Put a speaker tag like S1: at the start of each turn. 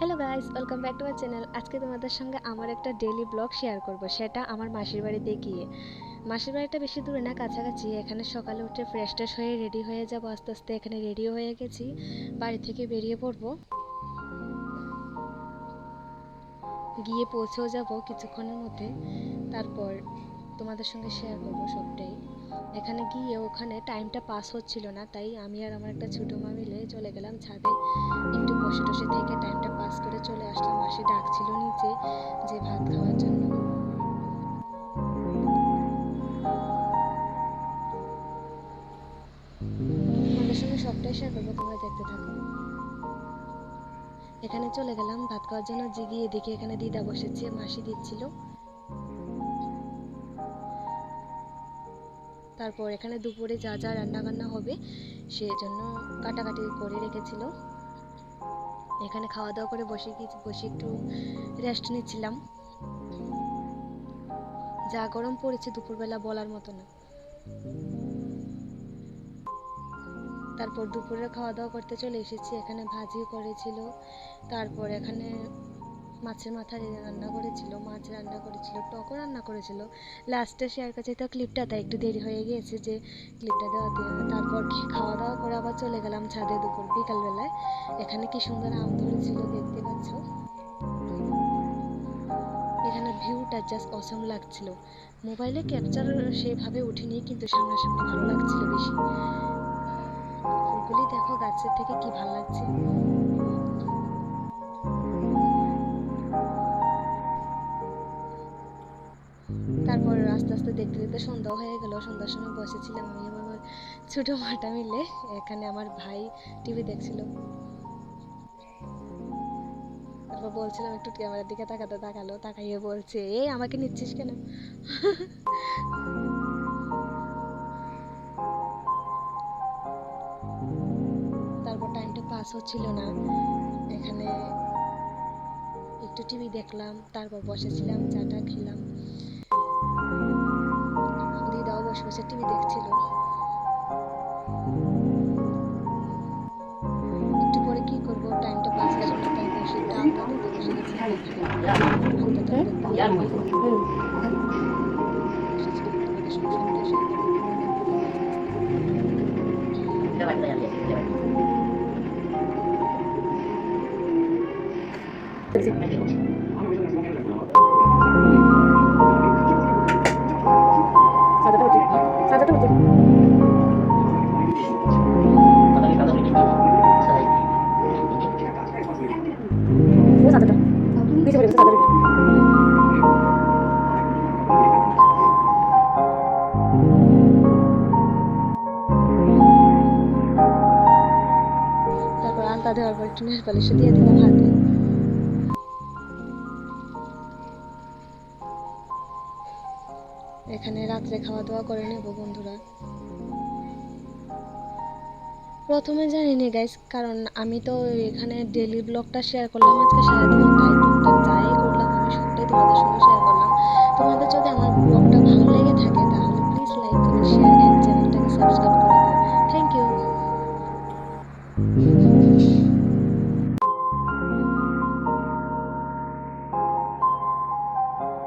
S1: Hello guys, welcome back to my channel. আজকে তোমাদের সঙ্গে আমার একটা ডেইলি ব্লগ শেয়ার করব, সেটা আমার মাসির বাড়িতে গিয়ে। মাসির বাড়িটা বেশি দূরে না, কাছাকাছি। এখানে সকালে উঠে ফ্রেশ ট্রেশ হয়ে রেডি হয়ে যাব আস্তে আস্তে। এখানে রেডিও হয়ে গেছি, বাড়ি থেকে বেরিয়ে পড়বো। গিয়ে পৌঁছেও যাব কিছুক্ষণের মধ্যে। তারপর তোমাদের সঙ্গে শেয়ার করব সবটাই। এখানে গিয়ে ওখানে টাইমটা পাস হচ্ছিল না, তাই আমি আর আমার একটা ছোটো মা মিলে চলে গেলাম ছাদে। একটু বসে টসে থেকে টাইমটা পাস করে চলে আসলাম। মাসি ডাকছিল নিচে যে ভাত খাওয়ার জন্য। তোমাদের সঙ্গে সবটাই শেয়ার করবো, তোমরা দেখতে থাকো। এখানে চলে গেলাম ভাত খাওয়ার জন্য। গিয়ে দেখি এখানে দিদা বসেছে, মাসি দিচ্ছিল। তারপর এখানে দুপুরে যা যা রান্না বান্না হবে সেজন্য কাটাকাটি করে রেখেছিল। এখানে খাওয়া দাওয়া করে বসে একটু রেস্ট নিচ্ছিলাম। যা গরম পড়েছে দুপুরবেলা বলার মতো না। তারপর দুপুরে খাওয়া দাওয়া করতে চলে এসেছি। এখানে ভাজি করেছিল, তারপর এখানে মাছের মাথা রান্না করেছিল, মাছ রান্না করেছিল, টকও রান্না করেছিল। লাস্টে শেয়ার কাছে তো ক্লিপটা, তাই একটু দেরি হয়ে গিয়েছে যে ক্লিপটা দেওয়াতে। তারপর খাওয়া দাওয়া করে আবার চলে গেলাম ছাদে দুপুর বিকালবেলায়। এখানে কি সুন্দর আম ধরেছিল দেখতে পাচ্ছ। এখানে ভিউটা জাস্ট অসম লাগছিল। মোবাইলে ক্যাপচার সেভাবে উঠিনি, কিন্তু সামনাসামনি ভালো লাগছিল বেশি। ফুলগুলি দেখো গাছের থেকে কি ভালো লাগছে। তারপর আস্তে আস্তে দেখতে দেখতে সন্ধ্যাও হয়ে গেল। সন্ধ্যার সময় বসেছিলাম আমি আমার ছোট মাটা মিলে। এখানে আমার ভাই টিভি দেখছিল। তারপর বলছিলাম একটু ক্যামেরার দিকে তাকাতে, তাকালো, তাকাইয়ে বলছে, এই আমাকে নিচ্ছিস কেন? তারপর টাইমটা পাস হচ্ছিল না। এখানে একটু টিভি দেখলাম, তারপর বসেছিলাম, চাটা খেলাম। দিদাও বসে বসে টিভি দেখছিল। একটু পরে কি করবো, টাইমটা পাস হচ্ছিল না, তাই বসে একটু আলতা দিতে বসে গেছি। তারপর আলতা দেওয়ার পর একটু নেল পালিশও দিয়ে দিলাম হাতে। এখানে রাত্রে খাওয়া দাওয়া করে নেব বন্ধুরা। প্রথমে জানিনি গাইস, কারণ আমি তো এখানে ডেলি ব্লগটা শেয়ার করলাম আজকে সারাদিন, তাই টুকটাক যাই করলাম আমি সবটাই তোমাদের সঙ্গে শেয়ার